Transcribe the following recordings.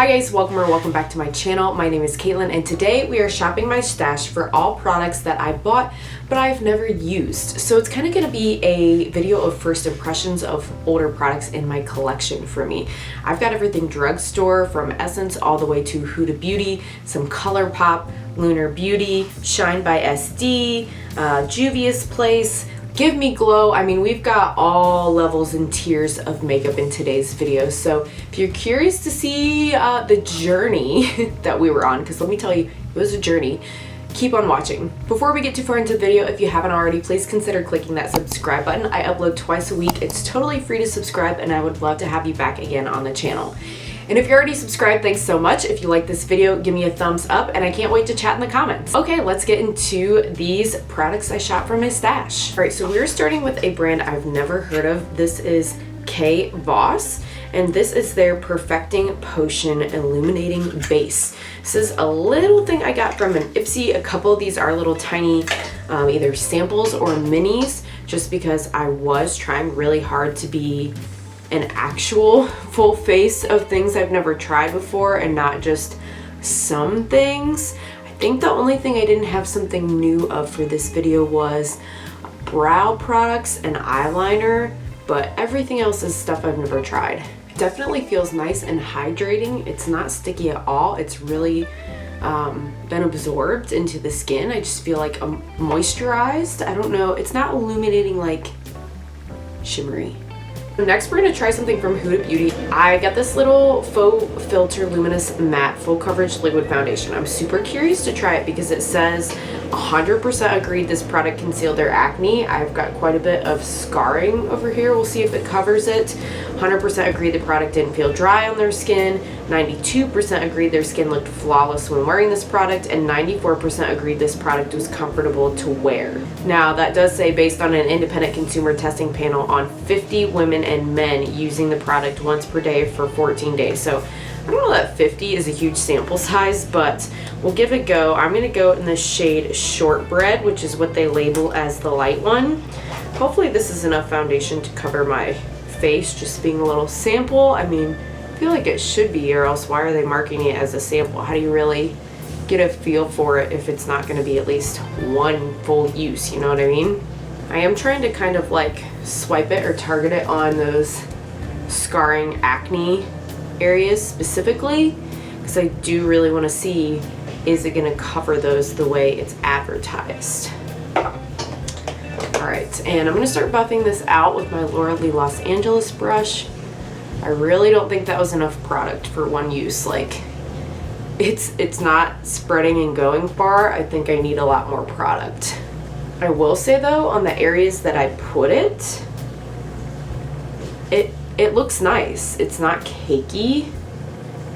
Hi guys, welcome back to my channel. My name is Caitlin and today we are shopping my stash for all products that I bought but I've never used. So it's kind of going to be a video of first impressions of older products in my collection for me. I've got everything drugstore from Essence all the way to Huda Beauty, some ColourPop, Lunar Beauty, Shine by SD, Juvia's Place, Give Me Glow. I mean, we've got all levels and tiers of makeup in today's video. So if you're curious to see the journey that we were on, because let me tell you, it was a journey, keep on watching. Before we get too far into the video, if you haven't already, please consider clicking that subscribe button. I upload twice a week. It's totally free to subscribe and I would love to have you back again on the channel. And if you're already subscribed, thanks so much. If you like this video, give me a thumbs up and I can't wait to chat in the comments. Okay, let's get into these products I shot from my stash. All right, so we're starting with a brand I've never heard of. This is K Voss, and this is their Perfecting Potion Illuminating Base. This is a little thing I got from an Ipsy. A couple of these are little tiny either samples or minis, just because I was trying really hard to be an actual full face of things I've never tried before and not just some things. I think the only thing I didn't have something new of for this video was brow products and eyeliner, but everything else is stuff I've never tried. It definitely feels nice and hydrating. It's not sticky at all. It's really been absorbed into the skin. I just feel like I'm moisturized. I don't know. It's not illuminating like shimmery. Next, we're going to try something from Huda Beauty. I got this little Faux Filter Luminous Matte Full Coverage Liquid Foundation. I'm super curious to try it because it says 100% agreed this product concealed their acne. I've got quite a bit of scarring over here. We'll see if it covers it. 100% agreed the product didn't feel dry on their skin. 92% agreed their skin looked flawless when wearing this product, and 94% agreed this product was comfortable to wear. Now, that does say based on an independent consumer testing panel on 50 women and men using the product once per day for 14 days. So I don't know that 50 is a huge sample size, but we'll give it a go. I'm going to go in the shade Shortbread, which is what they label as the light one. Hopefully this is enough foundation to cover my face, just being a little sample. I mean, I feel like it should be, or else why are they marketing it as a sample? How do you really get a feel for it if it's not going to be at least one full use, you know what I mean? I am trying to kind of like swipe it or target it on those scarring acne areas specifically, because I do really want to see, is it going to cover those the way it's advertised? Alright, and I'm going to start buffing this out with my Laura Lee Los Angeles brush. I really don't think that was enough product for one use. Like, it's not spreading and going far. I think I need a lot more product. I will say though, on the areas that I put it, it looks nice. It's not cakey.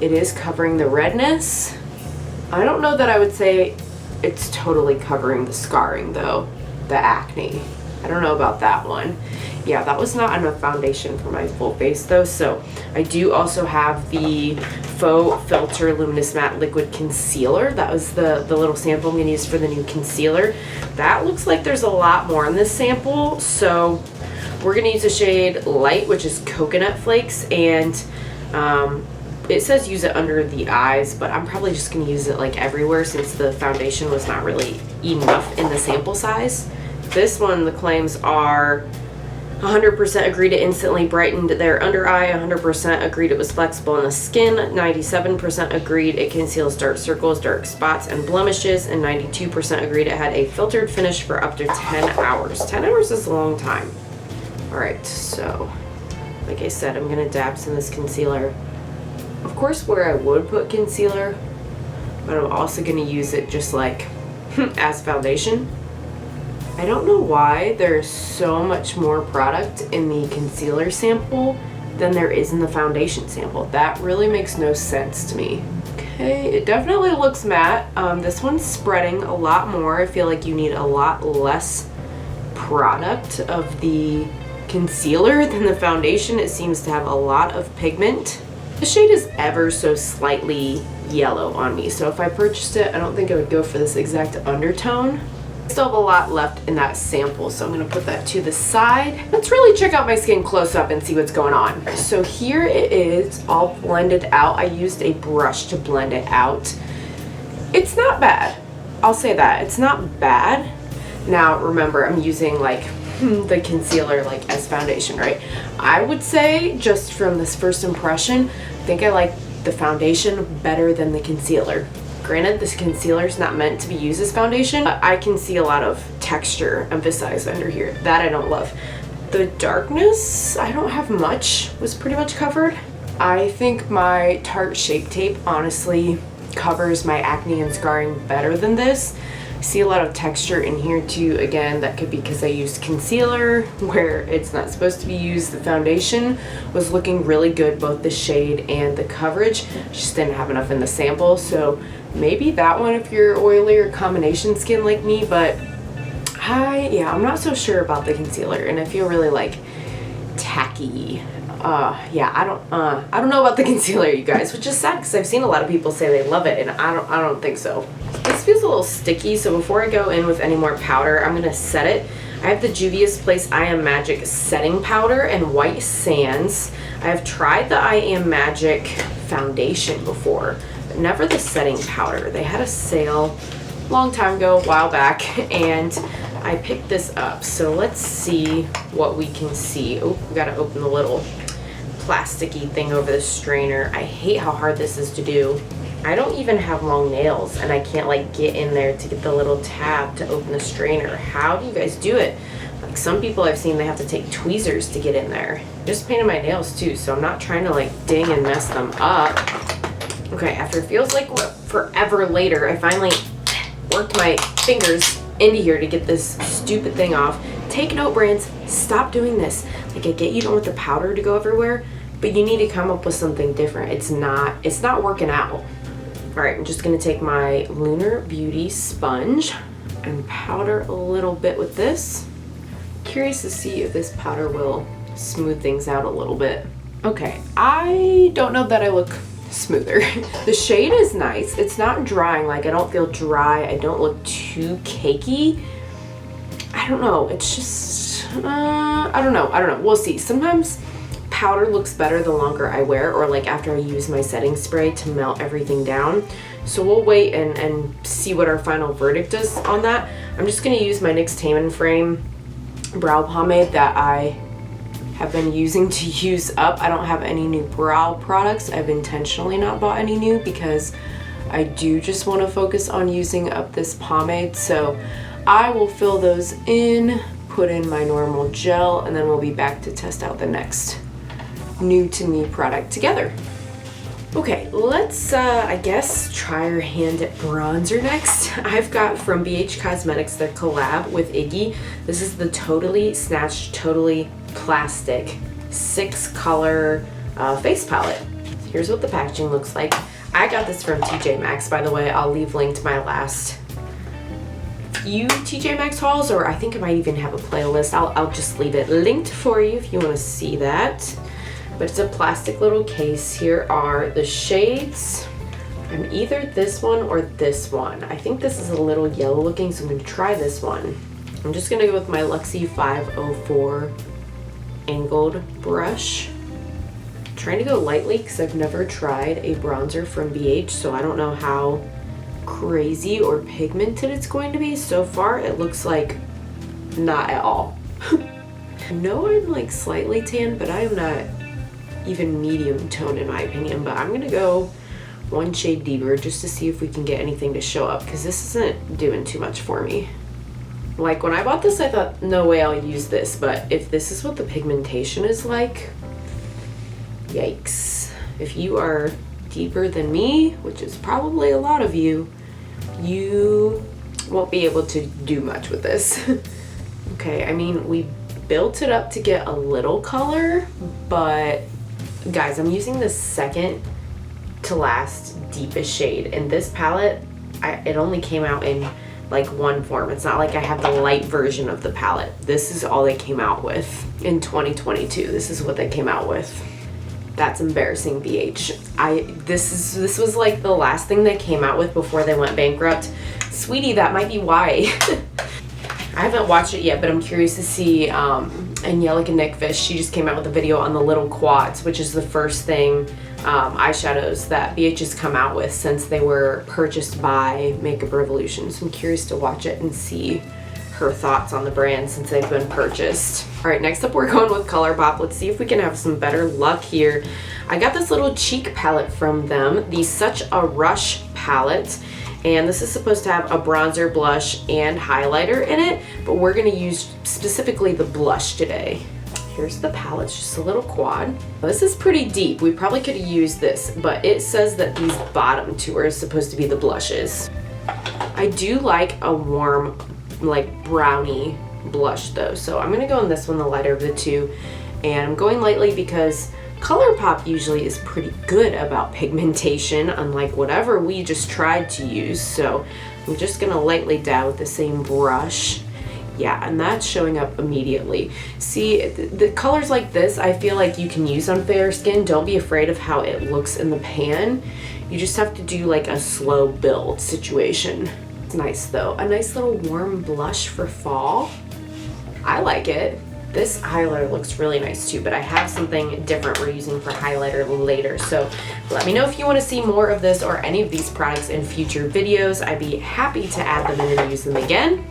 It is covering the redness. I don't know that I would say it's totally covering the scarring though, the acne. I don't know about that one. Yeah, that was not enough foundation for my full face though. So I do also have the Faux Filter Luminous Matte Liquid Concealer. That was the little sample I'm going to use for the new concealer. That looks like there's a lot more in this sample. So we're going to use the shade Light, which is Coconut Flakes, and it says use it under the eyes, but I'm probably just going to use it like everywhere since the foundation was not really enough in the sample size. This one, the claims are 100% agreed it instantly brightened their under eye, 100% agreed it was flexible in the skin, 97% agreed it conceals dark circles, dark spots, and blemishes, and 92% agreed it had a filtered finish for up to 10 hours. 10 hours is a long time. Alright, so like I said, I'm going to dab some of this concealer. Of course, where I would put concealer, but I'm also going to use it just like as foundation. I don't know why there's so much more product in the concealer sample than there is in the foundation sample. That really makes no sense to me. Okay, it definitely looks matte. This one's spreading a lot more. I feel like you need a lot less product of the concealer than the foundation. It seems to have a lot of pigment. The shade is ever so slightly yellow on me, so if I purchased it, I don't think I would go for this exact undertone. Still have a lot left in that sample, so I'm gonna put that to the side. Let's really check out my skin close up and see what's going on. So here it is, all blended out. I used a brush to blend it out. It's not bad. I'll say that. It's not bad. Now, remember, I'm using like the concealer like as foundation, right? I would say, just from this first impression, I think I like the foundation better than the concealer. Granted, this concealer is not meant to be used as foundation, but I can see a lot of texture emphasized under here. That I don't love. The darkness, I don't have much, was pretty much covered. I think my Tarte Shape Tape honestly covers my acne and scarring better than this. I see a lot of texture in here too. Again, that could be because I used concealer where it's not supposed to be used. The foundation was looking really good, both the shade and the coverage. Just didn't have enough in the sample, so maybe that one if you're oily or combination skin like me, but I'm not so sure about the concealer, and I feel really like tacky. I don't know about the concealer, you guys, which is sad because I've seen a lot of people say they love it, and I don't think so. This feels a little sticky, so before I go in with any more powder, I'm gonna set it. I have the Juvia's Place I Am Magic setting powder and white sands. I have tried the I Am Magic foundation before, but never the setting powder. They had a sale a long time ago, a while back, and I picked this up. So let's see what we can see. Oh, we gotta open the little plasticky thing over the strainer. I hate how hard this is to do. I don't even have long nails, and I can't like get in there to get the little tab to open the strainer. How do you guys do it? Like some people I've seen, they have to take tweezers to get in there. Just painted my nails too, so I'm not trying to like ding and mess them up. Okay, after it feels like forever later, I finally worked my fingers into here to get this stupid thing off. Take note, brands, stop doing this. Like, I get you don't want the powder to go everywhere, but you need to come up with something different. It's not working out. All right, I'm just gonna take my Lunar Beauty sponge and powder a little bit with this. Curious to see if this powder will smooth things out a little bit. Okay, I don't know that I look smoother. The shade is nice. It's not drying, like I don't feel dry. I don't look too cakey. I don't know, it's just, I don't know. We'll see. Sometimes powder looks better the longer I wear, or like after I use my setting spray to melt everything down. So we'll wait and see what our final verdict is on that. I'm just gonna use my NYX Tame & Frame brow pomade that I have been using to use up. I don't have any new brow products. I've intentionally not bought any new because I do just want to focus on using up this pomade. So I will fill those in, put in my normal gel, and then we'll be back to test out the next new to me product together. Okay, let's I guess try our hand at bronzer next. I've got from BH Cosmetics their collab with Iggy. This is the Totally Snatched Totally Plastic 6-color face palette. Here's what the packaging looks like. I got this from TJ Maxx, by the way. I'll leave linked my last few TJ Maxx hauls, or I think I might even have a playlist. I'll just leave it linked for you if you want to see that. But it's a plastic little case. Here are the shades. I'm either this one or this one. I think this is a little yellow looking, so I'm going to try this one. I'm just going to go with my Luxie 504 angled brush. I'm trying to go lightly because I've never tried a bronzer from BH, so I don't know how crazy or pigmented it's going to be. So far, it looks like not at all. I know I'm like slightly tan, but I am not even medium tone in my opinion, but I'm gonna go one shade deeper just to see if we can get anything to show up, because this isn't doing too much for me. Like when I bought this, I thought, no way I'll use this, but if this is what the pigmentation is like, yikes. If you are deeper than me, which is probably a lot of you, you won't be able to do much with this. Okay, I mean, we built it up to get a little color, but guys, I'm using the second to last deepest shade. In this palette, it only came out in like one form. It's not like I have the light version of the palette. This is all they came out with in 2022. This is what they came out with. That's embarrassing, BH. This was like the last thing they came out with before they went bankrupt. Sweetie, that might be why. I haven't watched it yet, but I'm curious to see, Angelica Nickfish, she just came out with a video on the little quads, which is the first thing, eyeshadows that BH has come out with since they were purchased by Makeup Revolution. So I'm curious to watch it and see her thoughts on the brand since they've been purchased. All right, next up we're going with ColourPop. Let's see if we can have some better luck here. I got this little cheek palette from them, the Such a Rush palette. And this is supposed to have a bronzer, blush, and highlighter in it, but we're gonna use specifically the blush today. Here's the palette, it's just a little quad. This is pretty deep. We probably could have used this, but it says that these bottom two are supposed to be the blushes. I do like a warm, like brownie blush though, so I'm gonna go in this one, the lighter of the two. And I'm going lightly because ColourPop usually is pretty good about pigmentation, unlike whatever we just tried to use. So I'm just gonna lightly dab with the same brush. Yeah, and that's showing up immediately. See, the colors like this, I feel like you can use on fair skin. Don't be afraid of how it looks in the pan. You just have to do like a slow build situation. It's nice though. A nice little warm blush for fall. I like it. This highlighter looks really nice too, but I have something different we're using for highlighter later. So let me know if you want to see more of this or any of these products in future videos. I'd be happy to add them in and use them again.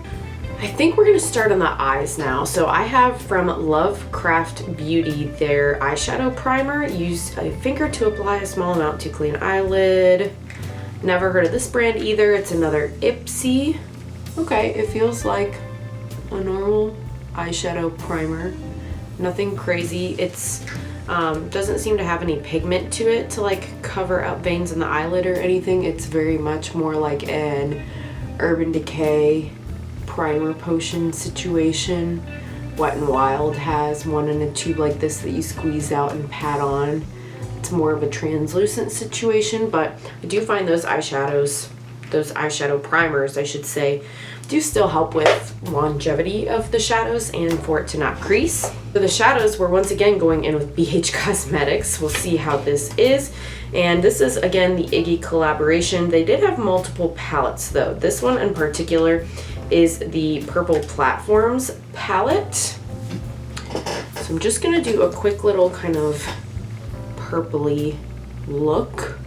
I think we're going to start on the eyes now. So I have from Lovecraft Beauty their eyeshadow primer. Use a finger to apply a small amount to clean eyelid. Never heard of this brand either. It's another Ipsy. Okay, it feels like a normal eyeshadow primer. Nothing crazy. It's doesn't seem to have any pigment to it to like cover up veins in the eyelid or anything. It's very much more like an Urban Decay primer potion situation. Wet n Wild has one in a tube like this that you squeeze out and pat on. It's more of a translucent situation, but I do find those eyeshadows, those eyeshadow primers, I should say, do still help with longevity of the shadows and for it to not crease. For the shadows, we're once again going in with BH Cosmetics. We'll see how this is. And this is, again, the Iggy collaboration. They did have multiple palettes, though. This one in particular is the Purple Platforms palette. So I'm just going to do a quick little kind of purpley look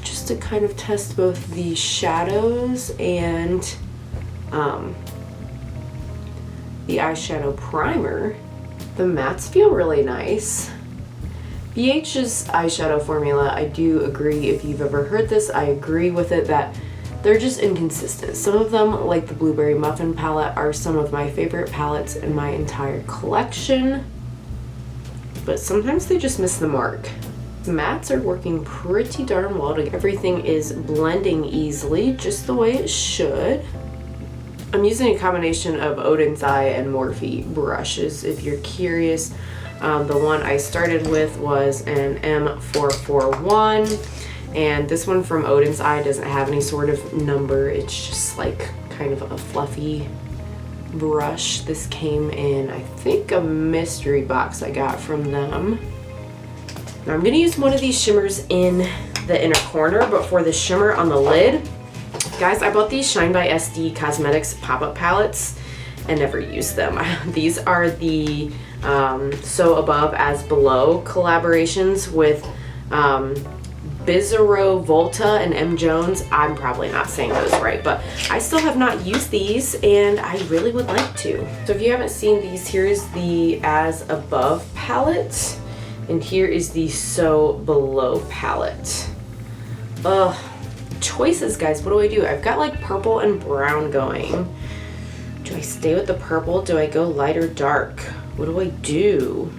just to kind of test both the shadows and the eyeshadow primer. The mattes feel really nice. BH's eyeshadow formula, I do agree, if you've ever heard this, I agree with it that they're just inconsistent. Some of them, like the Blueberry Muffin palette, are some of my favorite palettes in my entire collection, but sometimes they just miss the mark. The mattes are working pretty darn well. Everything is blending easily, just the way it should. I'm using a combination of Odin's Eye and Morphe brushes, if you're curious. The one I started with was an M441, and this one from Odin's Eye doesn't have any sort of number. It's just like kind of a fluffy brush. This came in, I think, a mystery box I got from them. Now I'm going to use one of these shimmers in the inner corner, but for the shimmer on the lid, guys, I bought these Shine by SD Cosmetics pop-up palettes and never used them. These are the So Above As Below collaborations with Bizarro Volta and M. Jones. I'm probably not saying those right, but I still have not used these and I really would like to. So if you haven't seen these, here is the As Above palette and here is the So Below palette. Ugh. Choices, guys. What do? I've got like purple and brown going. Do I stay with the purple? Do I go light or dark? What do I do?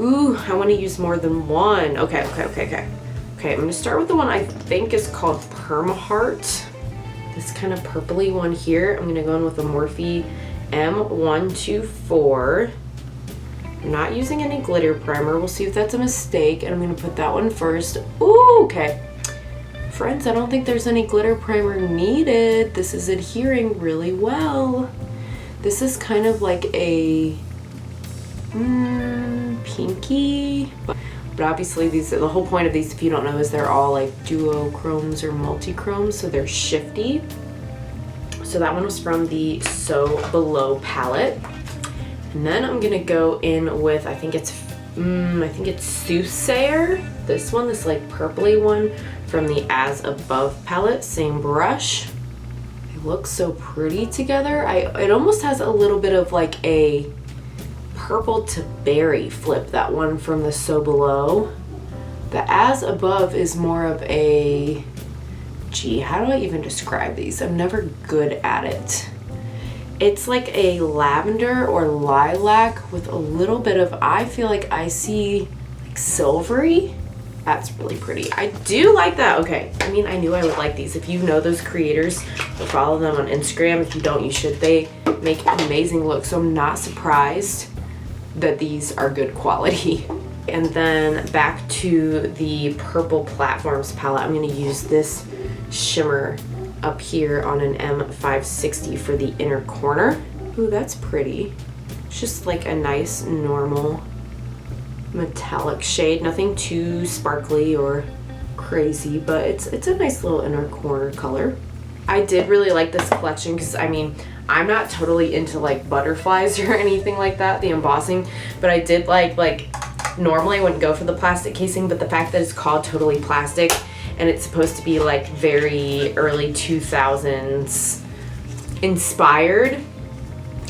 Ooh, I want to use more than one. Okay, I'm gonna start with the one I think is called Permaheart. This kind of purpley one here. I'm gonna go in with the Morphe M124. I'm not using any glitter primer. We'll see if that's a mistake, and I'm gonna put that one first. Ooh, okay. Friends, I don't think there's any glitter primer needed. This is adhering really well. This is kind of like a pinky, but obviously the whole point of these, if you don't know, is they're all like duochromes or multichromes, so they're shifty. So So that one was from the So Below palette. And then I'm gonna go in with, I think it's Soothsayer. This one, this like purpley one from the As Above palette, same brush. It looks so pretty together. It almost has a little bit of like a purple to berry flip, that one from the So Below. The As Above is more of a, gee, how do I even describe these? I'm never good at it. It's like a lavender or lilac with a little bit of, I feel like I see like silvery. That's really pretty. I do like that. Okay, I mean, I knew I would like these. If you know those creators, follow them on Instagram. If you don't, you should. They make amazing looks, so I'm not surprised that these are good quality. And then back to the Purple Platforms palette. I'm going to use this shimmer up here on an M560 for the inner corner. Ooh, that's pretty. It's just like a nice normal metallic shade, nothing too sparkly or crazy, but it's a nice little inner corner color. I did really like this collection because, I mean, I'm not totally into like butterflies or anything like that, the embossing, but I did like normally I wouldn't go for the plastic casing, but the fact that it's called Totally Plastic and it's supposed to be like very early 2000s inspired,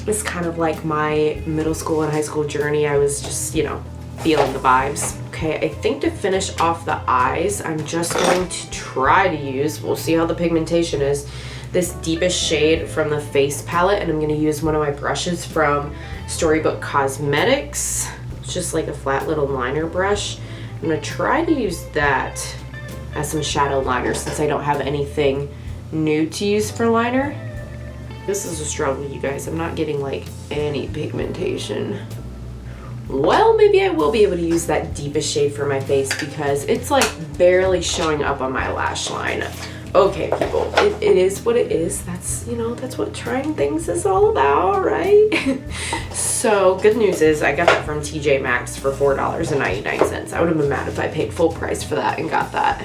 is kind of like my middle school and high school journey. I was just, you know, feeling the vibes. Okay, I think to finish off the eyes, I'm just going to try to use, we'll see how the pigmentation is, this deepest shade from the Face palette, and I'm going to use one of my brushes from Storybook Cosmetics. It's just like a flat little liner brush. I'm going to try to use that as some shadow liner since I don't have anything new to use for liner. This is a struggle, you guys. I'm not getting like any pigmentation. Well, maybe I will be able to use that deepest shade for my face because it's like barely showing up on my lash line. Okay, people, it is what it is. That's, you know, that's what trying things is all about, right? So good news is I got that from TJ Maxx for $4.99. I would have been mad if I paid full price for that and got that.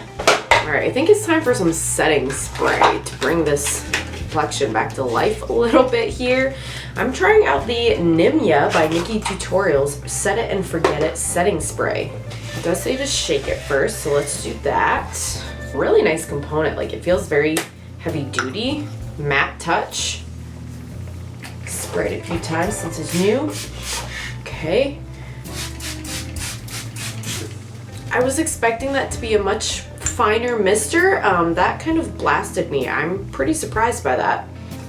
All right, I think it's time for some setting spray to bring this complexion back to life a little bit here. I'm trying out the Nimya by Nikki Tutorials Set It and Forget It setting spray. It does say to shake it first, so let's do that. Really nice component, like it feels very heavy duty, matte touch. Sprayed it a few times since it's new. Okay. I was expecting that to be a much finer mister. That kind of blasted me. I'm pretty surprised by that.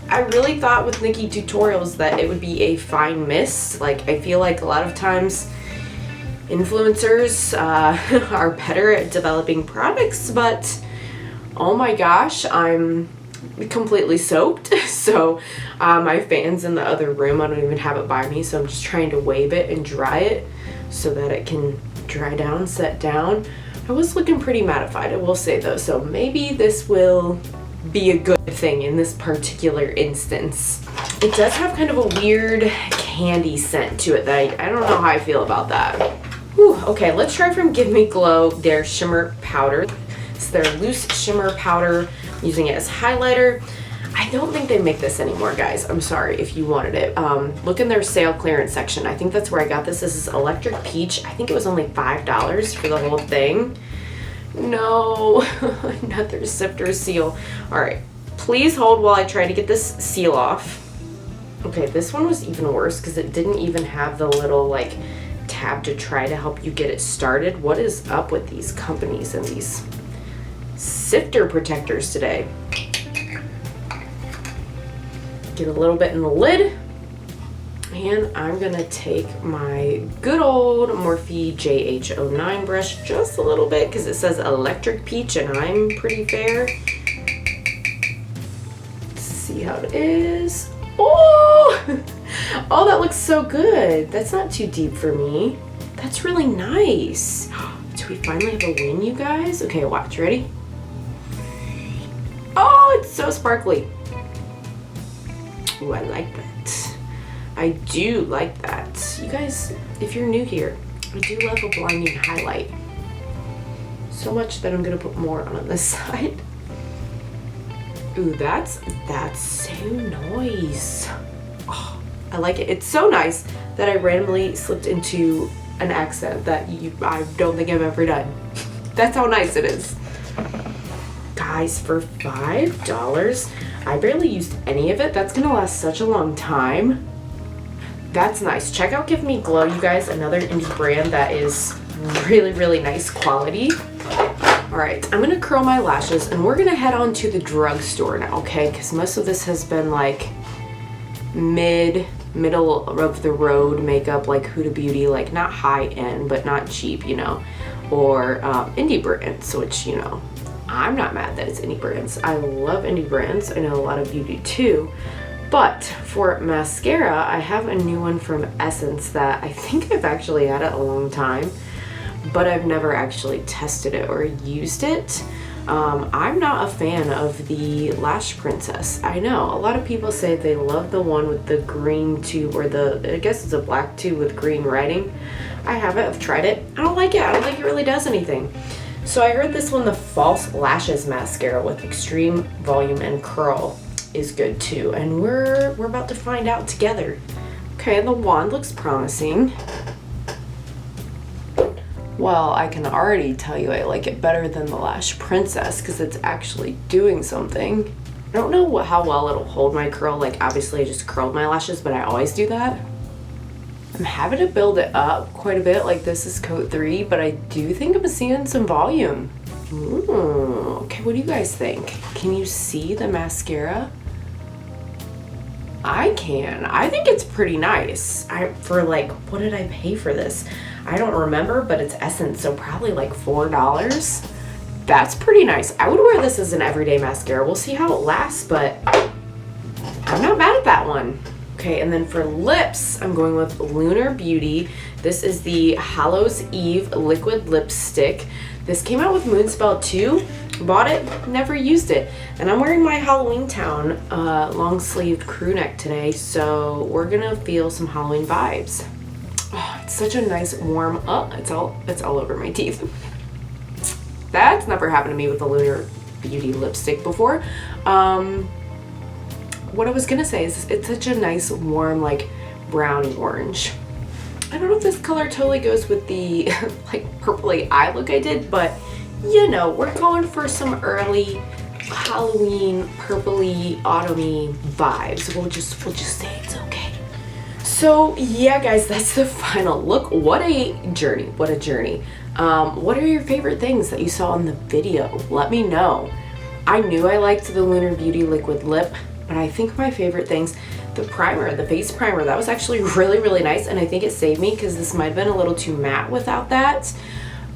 I really thought with Nikki Tutorials that it would be a fine mist. Like, I feel like a lot of times influencers are better at developing products, but oh my gosh, I'm completely soaked. So my fan's in the other room. I don't even have it by me, so I'm just trying to wave it and dry it so that it can dry down, set down. I was looking pretty mattified, I will say though, so maybe this will be a good thing in this particular instance. It does have kind of a weird candy scent to it that I don't know how I feel about that. Whew, okay, let's try from Give Me Glow their shimmer powder. It's their loose shimmer powder, I'm using it as highlighter. I don't think they make this anymore, guys. I'm sorry if you wanted it. Look in their sale clearance section. I think that's where I got this. This is Electric Peach. I think it was only $5 for the whole thing. No, another sifter seal. All right, please hold while I try to get this seal off. Okay, this one was even worse because it didn't even have the little like tab to try to help you get it started. What is up with these companies and these sifter protectors today? Get a little bit in the lid, and I'm gonna take my good old Morphe JH09 brush just a little bit because it says Electric Peach and I'm pretty fair. Let's see how it is. Oh, oh, that looks so good. That's not too deep for me. That's really nice. Do we finally have a win, you guys? Okay, watch, ready? Oh, it's so sparkly. Ooh, I like that. I do like that. You guys, if you're new here, I do love a blinding highlight. So much that I'm gonna put more on this side. Ooh, that's so nice. Oh, I like it. It's so nice that I randomly slipped into an accent that I don't think I've ever done. That's how nice it is. Guys, for $5, I barely used any of it. That's gonna last such a long time. That's nice. Check out Give Me Glow, you guys, another indie brand that is really, really nice quality. All right, I'm gonna curl my lashes and we're gonna head on to the drugstore now, okay? Because most of this has been like middle of the road makeup, like Huda Beauty, like not high end, but not cheap, you know, or indie brands, which, you know, I'm not mad that it's indie brands. I love indie brands. I know a lot of you do too. But for mascara, I have a new one from Essence that I think I've actually had it a long time, but I've never actually tested it or used it. I'm not a fan of the Lash Princess. I know a lot of people say they love the one with the green tube, or I guess it's a black tube with green writing. I have it, I've tried it. I don't like it. I don't think it really does anything. So I heard this one, the False Lashes Mascara with extreme volume and curl, is good too. And we're about to find out together. Okay, the wand looks promising. Well, I can already tell you I like it better than the Lash Princess because it's actually doing something. I don't know how well it'll hold my curl. Like, obviously I just curled my lashes, but I always do that. I'm having to build it up quite a bit. Like, this is coat 3, but I do think I'm seeing some volume. Ooh, okay, what do you guys think? Can you see the mascara? I can. I think it's pretty nice. For like, what did I pay for this? I don't remember, but it's Essence, so probably like $4. That's pretty nice. I would wear this as an everyday mascara. We'll see how it lasts, but I'm not mad at that one. Okay, and then for lips, I'm going with Lunar Beauty. This is the Hallows Eve liquid lipstick. This came out with Moonspell 2. Bought it, never used it. And I'm wearing my Halloween Town long sleeved crew neck today, so we're gonna feel some Halloween vibes. Oh, it's such a nice warm, it's all over my teeth. That's never happened to me with the Lunar Beauty lipstick before. What I was gonna say is it's such a nice warm, like brownie orange. I don't know if this color totally goes with the like purpley eye look I did, but you know, we're going for some early Halloween purpley autumny vibes. We'll just say it's okay. So yeah, guys, that's the final look. What a journey, what a journey. What are your favorite things that you saw in the video? Let me know. I knew I liked the Lunar Beauty liquid lip, but I think my favorite things, the primer, the face primer, that was actually really, really nice, and I think it saved me because this might have been a little too matte without that.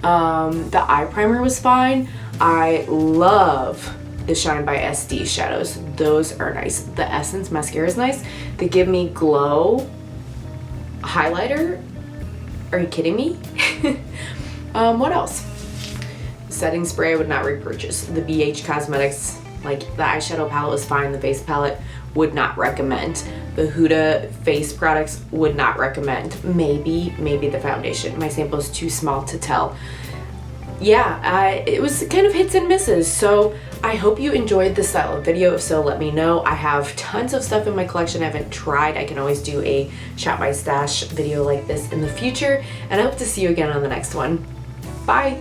The eye primer was fine. I love the Shine by SD shadows. Those are nice. The Essence mascara is nice. The Give Me Glow highlighter, are you kidding me? What else? Setting spray I would not repurchase. The BH Cosmetics, like the eyeshadow palette was fine. The face palette, would not recommend. The Huda face products, would not recommend. Maybe the foundation. My sample is too small to tell. Yeah, it was kind of hits and misses. So I hope you enjoyed this style of video. If so, let me know. I have tons of stuff in my collection I haven't tried. I can always do a shop my stash video like this in the future. And I hope to see you again on the next one. Bye.